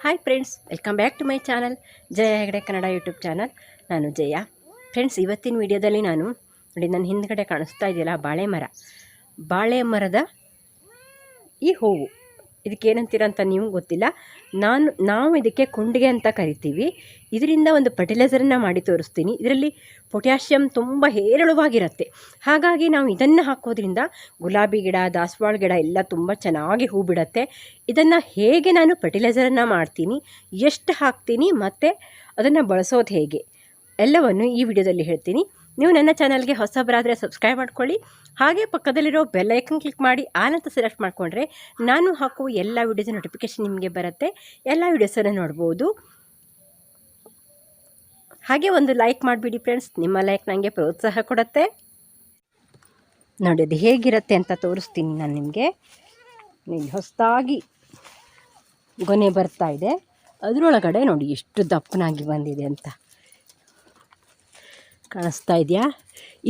Hi friends, welcome back to my channel Jaya Hegde Kannada YouTube channel. ನಾನು Jaya. Friends, ಇವತ್ತಿನ ವಿಡಿಯೋದಲ್ಲಿ ನಾನು ನೋಡಿ, ನನ್ನ ಹಿಂದ್ಗಡೆ ಕಾಣಿಸ್ತಾ ಇದೆಯಲ್ಲ ಬಾಳೆ ಮರದ ಈ ಹೂವು, ಇದಕ್ಕೇನಂತೀರ ಅಂತ ನೀವು ಗೊತ್ತಿಲ್ಲ. ನಾವು ಇದಕ್ಕೆ ಕುಂಡಿಗೆ ಅಂತ ಕರಿತೀವಿ. ಇದರಿಂದ ಒಂದು ಫರ್ಟಿಲೈಸರನ್ನು ಮಾಡಿ ತೋರಿಸ್ತೀನಿ. ಇದರಲ್ಲಿ ಪೊಟ್ಯಾಷಿಯಮ್ ತುಂಬ ಹೇರಳವಾಗಿರುತ್ತೆ. ಹಾಗಾಗಿ ನಾವು ಇದನ್ನು ಹಾಕೋದ್ರಿಂದ ಗುಲಾಬಿ ಗಿಡ, ದಾಸವಾಳ ಗಿಡ ಎಲ್ಲ ತುಂಬ ಚೆನ್ನಾಗಿ ಹೂ ಬಿಡುತ್ತೆ. ಇದನ್ನು ಹೇಗೆ ನಾನು ಫರ್ಟಿಲೈಸರನ್ನು ಮಾಡ್ತೀನಿ, ಎಷ್ಟು ಹಾಕ್ತೀನಿ ಮತ್ತು ಅದನ್ನು ಬಳಸೋದು ಹೇಗೆ ಎಲ್ಲವನ್ನು ಈ ವಿಡಿಯೋದಲ್ಲಿ ಹೇಳ್ತೀನಿ. ನೀವು ನನ್ನ ಚಾನಲ್ಗೆ ಹೊಸಬರಾದರೆ ಸಬ್ಸ್ಕ್ರೈಬ್ ಮಾಡ್ಕೊಳ್ಳಿ. ಹಾಗೆ ಪಕ್ಕದಲ್ಲಿರೋ ಬೆಲ್ ಐಕನ್ ಕ್ಲಿಕ್ ಮಾಡಿ ಆಲ್ ಅಂತ ಸೆಲೆಕ್ಟ್ ಮಾಡಿಕೊಂಡ್ರೆ ನಾನು ಹಾಕುವ ಎಲ್ಲ ವಿಡಿಯೋದ ನೋಟಿಫಿಕೇಷನ್ ನಿಮಗೆ ಬರುತ್ತೆ. ಎಲ್ಲ ವಿಡಿಯೋಸನ್ನು ನೋಡ್ಬೋದು. ಹಾಗೆ ಒಂದು ಲೈಕ್ ಮಾಡಿಬಿಡಿ ಫ್ರೆಂಡ್ಸ್. ನಿಮ್ಮ ಲೈಕ್ ನನಗೆ ಪ್ರೋತ್ಸಾಹ ಕೊಡುತ್ತೆ. ನೋಡಿ, ಅದು ಹೇಗಿರುತ್ತೆ ಅಂತ ತೋರಿಸ್ತೀನಿ ನಾನು ನಿಮಗೆ. ಹೊಸದಾಗಿ ಗೊನೆ ಬರ್ತಾ ಇದೆ. ಅದರೊಳಗಡೆ ನೋಡಿ ಎಷ್ಟು ದಪ್ಪನಾಗಿ ಬಂದಿದೆ ಅಂತ ಕಾಣಿಸ್ತಾ ಇದೆಯಾ.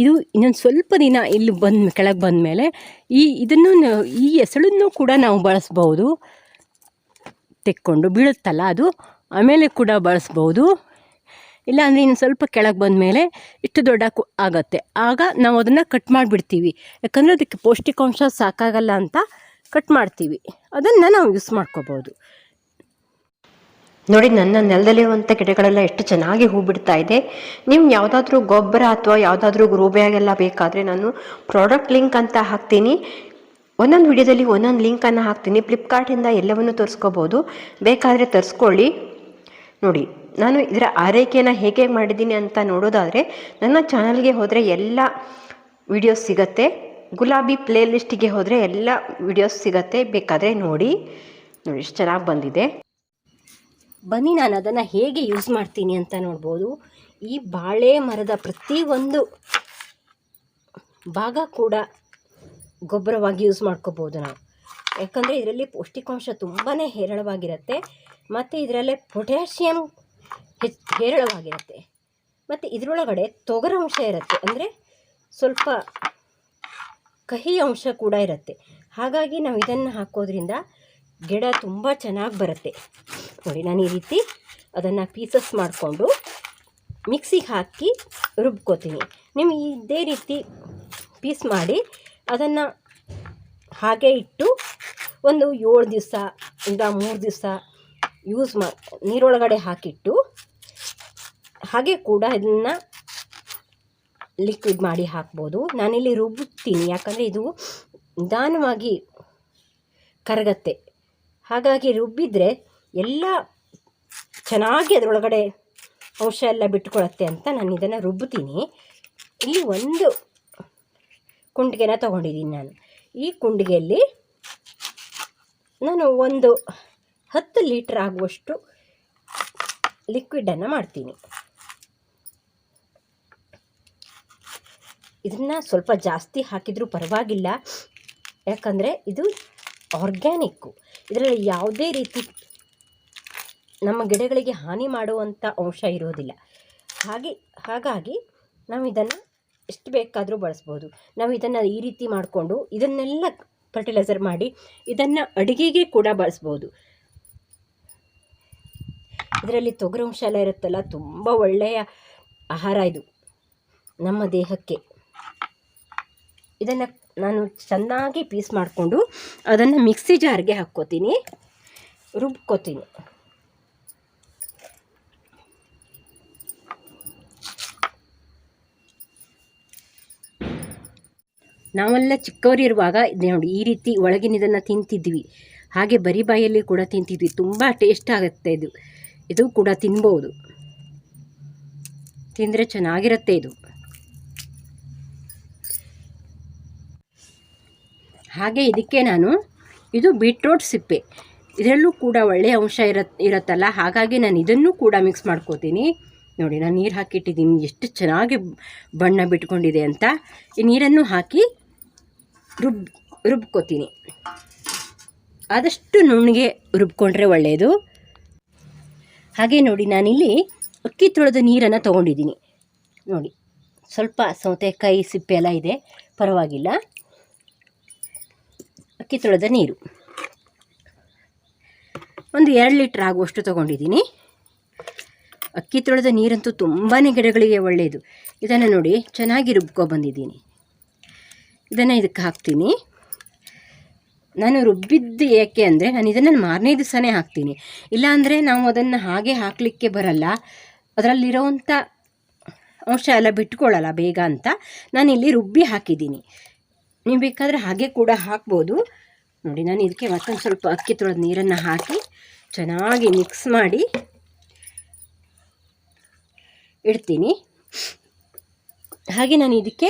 ಇದು ಇನ್ನೊಂದು ಸ್ವಲ್ಪ ದಿನ ಇಲ್ಲಿ ಕೆಳಗೆ ಬಂದ ಮೇಲೆ ಈ ಎಸಳನ್ನು ಕೂಡ ನಾವು ಬಳಸ್ಬೋದು. ತೆಕ್ಕೊಂಡು ಬೀಳುತ್ತಲ್ಲ ಅದು, ಆಮೇಲೆ ಕೂಡ ಬಳಸ್ಬೋದು. ಇಲ್ಲಾಂದರೆ ಇನ್ನು ಸ್ವಲ್ಪ ಕೆಳಗೆ ಬಂದ ಮೇಲೆ ಇಷ್ಟು ದೊಡ್ಡ ಆಗುತ್ತೆ. ಆಗ ನಾವು ಅದನ್ನು ಕಟ್ ಮಾಡಿಬಿಡ್ತೀವಿ. ಯಾಕಂದರೆ ಅದಕ್ಕೆ ಪೌಷ್ಟಿಕಾಂಶ ಸಾಕಾಗಲ್ಲ ಅಂತ ಕಟ್ ಮಾಡ್ತೀವಿ. ಅದನ್ನು ನಾವು ಯೂಸ್ ಮಾಡ್ಕೋಬೋದು. ನೋಡಿ, ನನ್ನ ನೆಲದಲ್ಲಿರುವಂಥ ಗಿಡಗಳೆಲ್ಲ ಎಷ್ಟು ಚೆನ್ನಾಗಿ ಹೂ ಬಿಡ್ತಾ ಇದೆ. ನೀವು ಯಾವುದಾದ್ರೂ ಗೊಬ್ಬರ ಅಥವಾ ಯಾವುದಾದ್ರೂ ಗ್ರೋ ಬ್ಯಾಗೆಲ್ಲ ಬೇಕಾದರೆ ನಾನು ಪ್ರಾಡಕ್ಟ್ ಲಿಂಕ್ ಅಂತ ಹಾಕ್ತೀನಿ. ಒಂದೊಂದು ವಿಡಿಯೋದಲ್ಲಿ ಒಂದೊಂದು ಲಿಂಕನ್ನು ಹಾಕ್ತೀನಿ. ಫ್ಲಿಪ್ಕಾರ್ಟಿಂದ ಎಲ್ಲವನ್ನು ತರಿಸ್ಕೋಬೋದು. ಬೇಕಾದರೆ ತರಿಸ್ಕೊಳ್ಳಿ. ನೋಡಿ, ನಾನು ಇದರ ಆರೈಕೆಯನ್ನು ಹೇಗೆ ಮಾಡಿದ್ದೀನಿ ಅಂತ ನೋಡೋದಾದರೆ ನನ್ನ ಚಾನಲ್ಗೆ ಹೋದರೆ ಎಲ್ಲ ವಿಡಿಯೋಸ್ ಸಿಗುತ್ತೆ. ಗುಲಾಬಿ ಪ್ಲೇ ಲಿಸ್ಟಿಗೆ ಹೋದರೆ ಎಲ್ಲ ವಿಡಿಯೋಸ್ ಸಿಗುತ್ತೆ. ಬೇಕಾದರೆ ನೋಡಿ ಎಷ್ಟು ಚೆನ್ನಾಗಿ ಬಂದಿದೆ. ಬನ್ನಿ, ನಾನು ಅದನ್ನು ಹೇಗೆ ಯೂಸ್ ಮಾಡ್ತೀನಿ ಅಂತ ನೋಡ್ಬೋದು. ಈ ಬಾಳೆ ಮರದ ಪ್ರತಿಯೊಂದು ಭಾಗ ಕೂಡ ಗೊಬ್ಬರವಾಗಿ ಯೂಸ್ ಮಾಡ್ಕೋಬೋದು ನಾವು. ಯಾಕಂದರೆ ಇದರಲ್ಲಿ ಪೌಷ್ಟಿಕಾಂಶ ತುಂಬಾ ಹೇರಳವಾಗಿರುತ್ತೆ. ಮತ್ತು ಇದರಲ್ಲೇ ಪೊಟ್ಯಾಷಿಯಮ್ ಹೇರಳವಾಗಿರುತ್ತೆ. ಮತ್ತು ಇದರೊಳಗಡೆ ತೊಗರು ಅಂಶ ಇರುತ್ತೆ, ಅಂದರೆ ಸ್ವಲ್ಪ ಕಹಿ ಅಂಶ ಕೂಡ ಇರುತ್ತೆ. ಹಾಗಾಗಿ ನಾವು ಇದನ್ನು ಹಾಕೋದ್ರಿಂದ ಗಿಡ ತುಂಬ ಚೆನ್ನಾಗಿ ಬರುತ್ತೆ. ನೋಡಿ, ನಾನು ಈ ರೀತಿ ಅದನ್ನು ಪೀಸಸ್ ಮಾಡಿಕೊಂಡು ಮಿಕ್ಸಿಗೆ ಹಾಕಿ ರುಬ್ಕೋತೀನಿ. ನೀವು ಇದೇ ರೀತಿ ಪೀಸ್ ಮಾಡಿ ಅದನ್ನು ಹಾಗೆ ಇಟ್ಟು ಒಂದು 7 ದಿವಸ ಇಲ್ಲ 3 ದಿವಸ ನೀರೊಳಗಡೆ ಹಾಕಿಟ್ಟು ಹಾಗೆ ಕೂಡ ಇದನ್ನು ಲಿಕ್ವಿಡ್ ಮಾಡಿ ಹಾಕ್ಬೋದು. ನಾನಿಲ್ಲಿ ರುಬ್ಬುತ್ತೀನಿ, ಯಾಕಂದರೆ ಇದು ನಿಧಾನವಾಗಿ ಕರಗತ್ತೆ. ಹಾಗಾಗಿ ರುಬ್ಬಿದರೆ ಎಲ್ಲ ಚೆನ್ನಾಗಿ ಅದರೊಳಗಡೆ ಅಂಶ ಎಲ್ಲ ಬಿಟ್ಕೊಳತ್ತೆ ಅಂತ ನಾನು ಇದನ್ನು ರುಬ್ಬುತ್ತೀನಿ. ಇಲ್ಲಿ ಒಂದು ಕುಂಡಿಗೆನ ತೊಗೊಂಡಿದ್ದೀನಿ ನಾನು. ಈ ಕುಂಡಿಗೆಯಲ್ಲಿ ನಾನು ಒಂದು 10 ಲೀಟ್ರ್ ಆಗುವಷ್ಟು ಲಿಕ್ವಿಡನ್ನು ಮಾಡ್ತೀನಿ. ಇದನ್ನು ಸ್ವಲ್ಪ ಜಾಸ್ತಿ ಹಾಕಿದರೂ ಪರವಾಗಿಲ್ಲ, ಯಾಕಂದರೆ ಇದು ಆರ್ಗ್ಯಾನಿಕ್ಕು. ಇದರಲ್ಲಿ ಯಾವುದೇ ರೀತಿ ನಮ್ಮ ಗಿಡಗಳಿಗೆ ಹಾನಿ ಮಾಡುವಂಥ ಅಂಶ ಇರೋದಿಲ್ಲ. ಹಾಗಾಗಿ ನಾವು ಇದನ್ನು ಎಷ್ಟು ಬೇಕಾದರೂ ಬಳಸ್ಬೋದು. ನಾವು ಇದನ್ನು ಈ ರೀತಿ ಮಾಡಿಕೊಂಡು ಇದನ್ನೆಲ್ಲ ಫರ್ಟಿಲೈಸರ್ ಮಾಡಿ ಇದನ್ನು ಅಡುಗೆಗೆ ಕೂಡ ಬಳಸ್ಬೋದು. ಇದರಲ್ಲಿ ತೊಗರಂಶ ಎಲ್ಲ ಇರುತ್ತಲ್ಲ, ತುಂಬ ಒಳ್ಳೆಯ ಆಹಾರ ಇದು ನಮ್ಮ ದೇಹಕ್ಕೆ. ಇದನ್ನು ನಾನು ಚೆನ್ನಾಗಿ ಪೀಸ್ ಮಾಡಿಕೊಂಡು ಅದನ್ನು ಮಿಕ್ಸಿ ಜಾರ್ಗೆ ಹಾಕ್ಕೋತೀನಿ, ರುಬ್ಕೋತೀನಿ. ನಾವೆಲ್ಲ ಚಿಕ್ಕವರಿರುವಾಗ ನೋಡಿ ಈ ರೀತಿ ಒಳಗಿನ ಇದನ್ನು ತಿಂತಿದ್ವಿ. ಹಾಗೆ ಬರಿ ಬಾಯಲ್ಲಿ ಕೂಡ ತಿಂತಿದ್ವಿ. ತುಂಬ ಟೇಸ್ಟ್ ಆಗುತ್ತೆ. ಇದು ಕೂಡ ತಿನ್ಬೋದು, ತಿಂದರೆ ಚೆನ್ನಾಗಿರುತ್ತೆ ಇದು. ಹಾಗೆ ಇದಕ್ಕೆ ಇದು ಬೀಟ್ರೋಟ್ ಸಿಪ್ಪೆ, ಇದರಲ್ಲೂ ಕೂಡ ಒಳ್ಳೆಯ ಅಂಶ ಇರುತ್ತಲ್ಲ. ಹಾಗಾಗಿ ನಾನು ಇದನ್ನು ಕೂಡ ಮಿಕ್ಸ್ ಮಾಡ್ಕೋತೀನಿ. ನೋಡಿ, ನಾನು ನೀರು ಹಾಕಿಟ್ಟಿದ್ದೀನಿ, ಎಷ್ಟು ಚೆನ್ನಾಗಿ ಬಣ್ಣ ಬಿಟ್ಕೊಂಡಿದೆ ಅಂತ. ಈ ನೀರನ್ನು ಹಾಕಿ ರುಬ್ಕೋತೀನಿ. ಆದಷ್ಟು ನುಣ್ಣಗೆ ರುಬ್ಕೊಂಡ್ರೆ ಒಳ್ಳೆಯದು. ಹಾಗೆ ನೋಡಿ, ನಾನಿಲ್ಲಿ ಅಕ್ಕಿ ತೊಳೆದ ನೀರನ್ನು ತೊಗೊಂಡಿದ್ದೀನಿ. ನೋಡಿ, ಸ್ವಲ್ಪ ಸೌತೆಕಾಯಿ ಸಿಪ್ಪೆ ಎಲ್ಲ ಇದೆ, ಪರವಾಗಿಲ್ಲ. ಅಕ್ಕಿ ತೊಳೆದ ನೀರು ಒಂದು 2 ಲೀಟ್ರ್ ಆಗುವಷ್ಟು ತೊಗೊಂಡಿದ್ದೀನಿ. ಅಕ್ಕಿ ತೊಳೆದ ನೀರಂತೂ ತುಂಬಾ ಗಿಡಗಳಿಗೆ ಒಳ್ಳೆಯದು. ಇದನ್ನು ನೋಡಿ ಚೆನ್ನಾಗಿ ರುಬ್ಕೊಬಂದಿದ್ದೀನಿ. ಇದನ್ನು ಇದಕ್ಕೆ ಹಾಕ್ತೀನಿ. ನಾನು ರುಬ್ಬಿದ್ದು ಏಕೆ ಅಂದರೆ ನಾನು ಇದನ್ನು ಮಾರನೇ ದಿವಸನೇ ಹಾಕ್ತೀನಿ. ಇಲ್ಲಾಂದರೆ ನಾವು ಅದನ್ನು ಹಾಗೆ ಹಾಕಲಿಕ್ಕೆ ಬರಲ್ಲ, ಅದರಲ್ಲಿರೋವಂಥ ಅಂಶ ಎಲ್ಲ ಬಿಟ್ಕೊಳ್ಳಲ್ಲ ಬೇಗ ಅಂತ ನಾನಿಲ್ಲಿ ರುಬ್ಬಿ ಹಾಕಿದ್ದೀನಿ. ನೀವು ಬೇಕಾದರೆ ಹಾಗೆ ಕೂಡ ಹಾಕ್ಬೋದು. ನೋಡಿ, ನಾನು ಇದಕ್ಕೆ ಮತ್ತೊಂದು ಸ್ವಲ್ಪ ಅಕ್ಕಿ ತೊಳೆದ ನೀರನ್ನು ಹಾಕಿ ಚೆನ್ನಾಗಿ ಮಿಕ್ಸ್ ಮಾಡಿ ಇಡ್ತೀನಿ. ಹಾಗೆ ನಾನು ಇದಕ್ಕೆ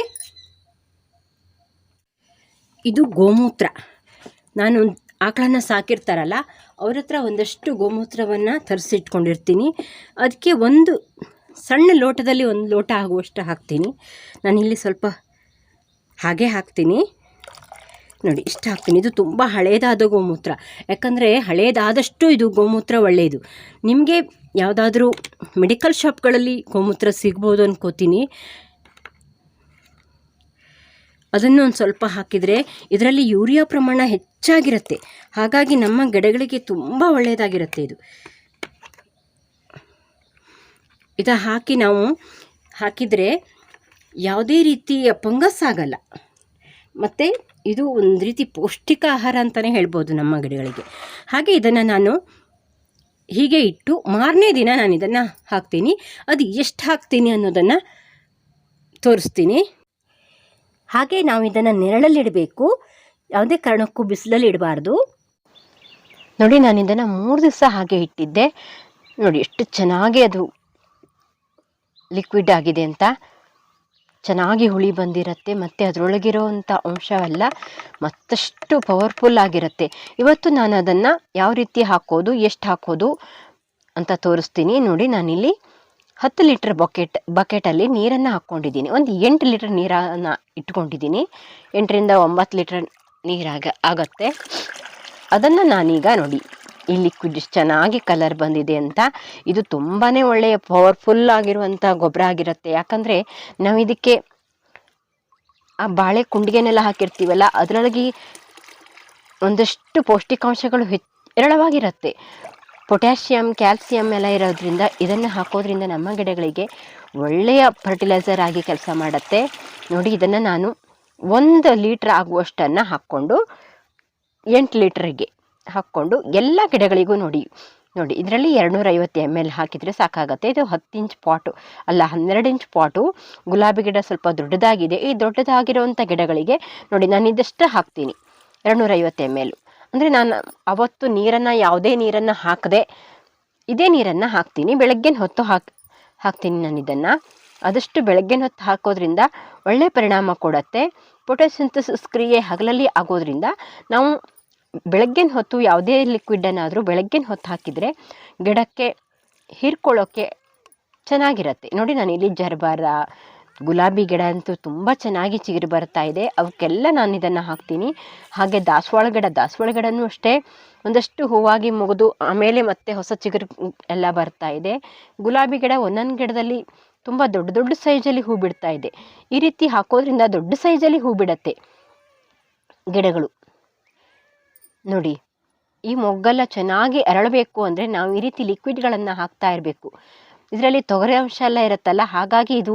ಇದು ಗೋಮೂತ್ರ, ನಾನು ಆಕಳನ್ನು ಸಾಕಿರ್ತಾರಲ್ಲ ಅವ್ರ ಹತ್ರ ಒಂದಷ್ಟು ಗೋಮೂತ್ರವನ್ನು ತರಿಸಿಟ್ಕೊಂಡಿರ್ತೀನಿ. ಅದಕ್ಕೆ ಒಂದು ಸಣ್ಣ ಲೋಟದಲ್ಲಿ 1 ಲೋಟ ಆಗುವಷ್ಟು ಹಾಕ್ತೀನಿ. ನಾನಿಲ್ಲಿ ಸ್ವಲ್ಪ ಹಾಗೆ ಹಾಕ್ತೀನಿ. ನೋಡಿ, ಇಷ್ಟು ಹಾಕ್ತೀನಿ. ಇದು ತುಂಬ ಹಳೇದಾದ ಗೋಮೂತ್ರ, ಯಾಕಂದರೆ ಹಳೇದಾದಷ್ಟು ಇದು ಗೋಮೂತ್ರ ಒಳ್ಳೆಯದು. ನಿಮಗೆ ಯಾವುದಾದ್ರೂ ಮೆಡಿಕಲ್ ಶಾಪ್ಗಳಲ್ಲಿ ಗೋಮೂತ್ರ ಸಿಗ್ಬೋದು ಅನ್ಕೋತೀನಿ. ಅದನ್ನು ಒಂದು ಸ್ವಲ್ಪ ಹಾಕಿದರೆ ಇದರಲ್ಲಿ ಯೂರಿಯಾ ಪ್ರಮಾಣ ಹೆಚ್ಚಾಗಿರುತ್ತೆ, ಹಾಗಾಗಿ ನಮ್ಮ ಗಿಡಗಳಿಗೆ ತುಂಬ ಒಳ್ಳೆಯದಾಗಿರುತ್ತೆ ಇದು. ಹಾಕಿ ನಾವು ಹಾಕಿದರೆ ಯಾವುದೇ ರೀತಿಯ ಫಂಗಸ್ ಆಗಲ್ಲ, ಮತ್ತು ಇದು ಒಂದು ರೀತಿ ಪೌಷ್ಟಿಕ ಆಹಾರ ಅಂತಲೇ ಹೇಳ್ಬೋದು ನಮ್ಮ ಗಿಡಗಳಿಗೆ. ಹಾಗೆ ಇದನ್ನು ನಾನು ಹೀಗೆ ಇಟ್ಟು ಮಾರನೇ ದಿನ ನಾನು ಇದನ್ನು ಹಾಕ್ತೀನಿ. ಅದು ಎಷ್ಟು ಹಾಕ್ತೀನಿ ಅನ್ನೋದನ್ನು ತೋರಿಸ್ತೀನಿ. ಹಾಗೆ ನಾವು ಇದನ್ನು ನೆರಳಲ್ಲಿಡಬೇಕು, ಯಾವುದೇ ಕಾರಣಕ್ಕೂ ಬಿಸಿಲಲ್ಲಿ ಇಡಬಾರ್ದು. ನೋಡಿ, ನಾನು ಇದನ್ನು 3 ದಿವಸ ಹಾಗೆ ಇಟ್ಟಿದ್ದೆ. ನೋಡಿ ಎಷ್ಟು ಚೆನ್ನಾಗಿ ಅದು ಲಿಕ್ವಿಡ್ ಆಗಿದೆ ಅಂತ, ಚೆನ್ನಾಗಿ ಹುಳಿ ಬಂದಿರುತ್ತೆ, ಮತ್ತು ಅದರೊಳಗಿರೋವಂಥ ಅಂಶವೆಲ್ಲ ಮತ್ತಷ್ಟು ಪವರ್ಫುಲ್ ಆಗಿರುತ್ತೆ. ಇವತ್ತು ನಾನು ಅದನ್ನು ಯಾವ ರೀತಿ ಹಾಕೋದು, ಎಷ್ಟು ಹಾಕೋದು ಅಂತ ತೋರಿಸ್ತೀನಿ. ನೋಡಿ, ನಾನಿಲ್ಲಿ 10 ಲೀಟ್ರ್ ಬಕೆಟಲ್ಲಿ ನೀರನ್ನು ಹಾಕ್ಕೊಂಡಿದ್ದೀನಿ. ಒಂದು 8 ಲೀಟ್ರ್ ನೀರನ್ನು ಇಟ್ಕೊಂಡಿದ್ದೀನಿ. 8 ರಿಂದ 9 ಲೀಟ್ರ್ ಆಗತ್ತೆ. ಅದನ್ನು ನಾನೀಗ ನೋಡಿ, ಈ ಲಿಕ್ವಿಡ್ ಇಷ್ಟು ಚೆನ್ನಾಗಿ ಕಲರ್ ಬಂದಿದೆ ಅಂತ, ಇದು ತುಂಬಾ ಒಳ್ಳೆಯ ಪವರ್ಫುಲ್ ಆಗಿರುವಂಥ ಗೊಬ್ಬರ ಆಗಿರುತ್ತೆ. ಯಾಕಂದರೆ ನಾವು ಇದಕ್ಕೆ ಆ ಬಾಳೆ ಕುಂಡಿಗೆನೆಲ್ಲ ಹಾಕಿರ್ತೀವಲ್ಲ, ಅದರೊಳಗೆ ಒಂದಷ್ಟು ಪೌಷ್ಟಿಕಾಂಶಗಳು ಹೇರಳವಾಗಿರುತ್ತೆ. ಪೊಟ್ಯಾಷಿಯಮ್, ಕ್ಯಾಲ್ಸಿಯಮ್ ಎಲ್ಲ ಇರೋದ್ರಿಂದ ಇದನ್ನು ಹಾಕೋದ್ರಿಂದ ನಮ್ಮ ಗಿಡಗಳಿಗೆ ಒಳ್ಳೆಯ ಫರ್ಟಿಲೈಸರ್ ಆಗಿ ಕೆಲಸ ಮಾಡುತ್ತೆ. ನೋಡಿ, ಇದನ್ನು ನಾನು 1 ಲೀಟ್ರ್ ಆಗುವಷ್ಟನ್ನು ಹಾಕ್ಕೊಂಡು 8 ಲೀಟ್ರಿಗೆ ಹಾಕ್ಕೊಂಡು ಎಲ್ಲ ಗಿಡಗಳಿಗೂ ನೋಡಿ ಇದರಲ್ಲಿ 250 ml ಹಾಕಿದರೆ ಸಾಕಾಗುತ್ತೆ. ಇದು 10 ಇಂಚ್ ಪಾಟು ಅಲ್ಲ, 12 ಇಂಚ್ ಪಾಟು. ಗುಲಾಬಿ ಗಿಡ ಸ್ವಲ್ಪ ದೊಡ್ಡದಾಗಿದೆ. ಈ ದೊಡ್ಡದಾಗಿರೋವಂಥ ಗಿಡಗಳಿಗೆ ನೋಡಿ ನಾನು ಇದಷ್ಟು ಹಾಕ್ತೀನಿ, 250 ml. ಅಂದರೆ ನಾನು ಅವತ್ತು ಯಾವುದೇ ನೀರನ್ನು ಹಾಕದೆ ಇದೇ ನೀರನ್ನು ಹಾಕ್ತೀನಿ. ಬೆಳಗ್ಗಿನ ಹೊತ್ತು ಹಾಕ್ತೀನಿ ನಾನು ಇದನ್ನು. ಆದಷ್ಟು ಬೆಳಗ್ಗಿನ ಹೊತ್ತು ಹಾಕೋದ್ರಿಂದ ಒಳ್ಳೆಯ ಪರಿಣಾಮ ಕೊಡುತ್ತೆ. ಫೋಟೋಸಿಂಥಸಿಸ್ ಕ್ರಿಯೆ ಹಗಲಲ್ಲಿ ಆಗೋದ್ರಿಂದ ನಾವು ಬೆಳಗ್ಗಿನ ಹೊತ್ತು ಯಾವುದೇ ಲಿಕ್ವಿಡನ್ನಾದರೂ ಬೆಳಗ್ಗಿನ ಹೊತ್ತು ಹಾಕಿದರೆ ಗಿಡಕ್ಕೆ ಹೀರ್ಕೊಳ್ಳೋಕ್ಕೆ ಚೆನ್ನಾಗಿರುತ್ತೆ. ನೋಡಿ, ನಾನಿಲ್ಲಿ ಜರ್ಬಾರ, ಗುಲಾಬಿ ಗಿಡ ಅಂತೂ ತುಂಬ ಚೆನ್ನಾಗಿ ಚಿಗುರು ಬರ್ತಾ ಇದೆ, ಅವಕ್ಕೆಲ್ಲ ನಾನು ಇದನ್ನು ಹಾಕ್ತೀನಿ. ಹಾಗೆ ದಾಸವಾಳ ಗಿಡನೂ ಅಷ್ಟೇ ಒಂದಷ್ಟು ಹೂವಾಗಿ ಮುಗಿದು ಆಮೇಲೆ ಮತ್ತೆ ಹೊಸ ಚಿಗುರು ಎಲ್ಲ ಬರ್ತಾ ಇದೆ. ಗುಲಾಬಿ ಗಿಡ ಒಂದೊಂದು ಗಿಡದಲ್ಲಿ ತುಂಬ ದೊಡ್ಡ ಸೈಜಲ್ಲಿ ಹೂ ಬಿಡ್ತಾ ಇದೆ. ಈ ರೀತಿ ಹಾಕೋದ್ರಿಂದ ದೊಡ್ಡ ಸೈಜಲ್ಲಿ ಹೂ ಬಿಡುತ್ತೆ ಗಿಡಗಳು. ನೋಡಿ, ಈ ಮೊಗ್ಗೆಲ್ಲ ಚೆನ್ನಾಗಿ ಅರಳಬೇಕು ಅಂದರೆ ನಾವು ಈ ರೀತಿ ಲಿಕ್ವಿಡ್ಗಳನ್ನು ಹಾಕ್ತಾ ಇರಬೇಕು. ಇದರಲ್ಲಿ ತೊಗರಿ ಅಂಶ ಎಲ್ಲ ಇರುತ್ತಲ್ಲ, ಹಾಗಾಗಿ ಇದು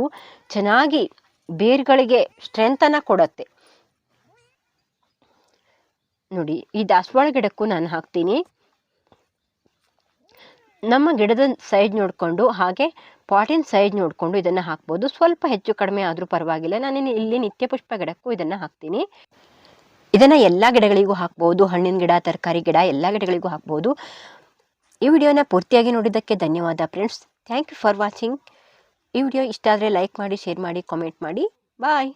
ಚೆನ್ನಾಗಿ ಬೇರುಗಳಿಗೆ ಸ್ಟ್ರೆಂತನ್ನು ಕೊಡುತ್ತೆ. ನೋಡಿ, ಈ ದಾಸವಾಳ ಗಿಡಕ್ಕೂ ನಾನು ಹಾಕ್ತೀನಿ. ನಮ್ಮ ಗಿಡದ ಸೈಜ್ ನೋಡಿಕೊಂಡು ಹಾಗೆ ಪಾಟಿನ ಸೈಜ್ ನೋಡಿಕೊಂಡು ಇದನ್ನು ಹಾಕ್ಬೋದು. ಸ್ವಲ್ಪ ಹೆಚ್ಚು ಕಡಿಮೆ ಆದರೂ ಪರವಾಗಿಲ್ಲ. ನಾನು ಇಲ್ಲಿ ನಿತ್ಯ ಪುಷ್ಪ ಗಿಡಕ್ಕೂ ಇದನ್ನು ಹಾಕ್ತೀನಿ. ಇದನ್ನು ಎಲ್ಲ ಗಿಡಗಳಿಗೂ ಹಾಕ್ಬೋದು, ಹಣ್ಣಿನ ಗಿಡ, ತರಕಾರಿ ಗಿಡ ಎಲ್ಲ ಗಿಡಗಳಿಗೂ ಹಾಕ್ಬೋದು. ಈ ವಿಡಿಯೋನ ಪೂರ್ತಿಯಾಗಿ ನೋಡಿದ್ದಕ್ಕೆ ಧನ್ಯವಾದ friends. Thank you for watching. ಈ ವಿಡಿಯೋ ಇಷ್ಟ ಆದರೆ ಲೈಕ್ ಮಾಡಿ, ಶೇರ್ ಮಾಡಿ, ಕಾಮೆಂಟ್ ಮಾಡಿ. ಬಾಯ್.